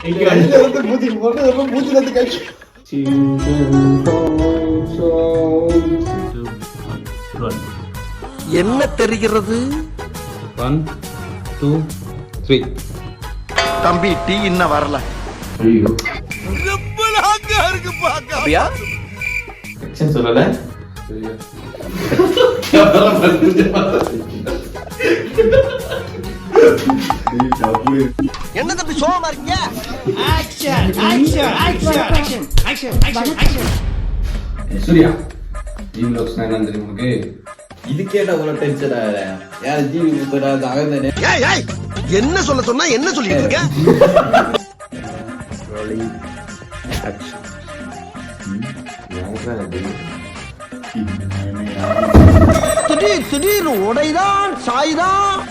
மூச்சு போட்டு மூச்சு வந்து கட்சி என்ன தெரிகிறது? 1 2 3 தம்பி டீ இன்னும் வரல. ஐயோ இருக்கு பாக்க. அப்படியா? ஆக்சன் சொல்லல. என்ன தம்பி சோகமா இருக்கீங்க? Action action action action action action action. Suriya team லாக்ஸ் நான் தெரியும் உனக்கு. இது கேட்டா ஒரு டென்ஷன் ஆகல. யார் ஜீவி முத்தராஜ் அவன் ஏய் ஏய் என்ன சொல்ல சொன்னா என்ன சொல்லிட்டு இருக்க? திடீர் திடீர் உடைதான் சாய்தான்.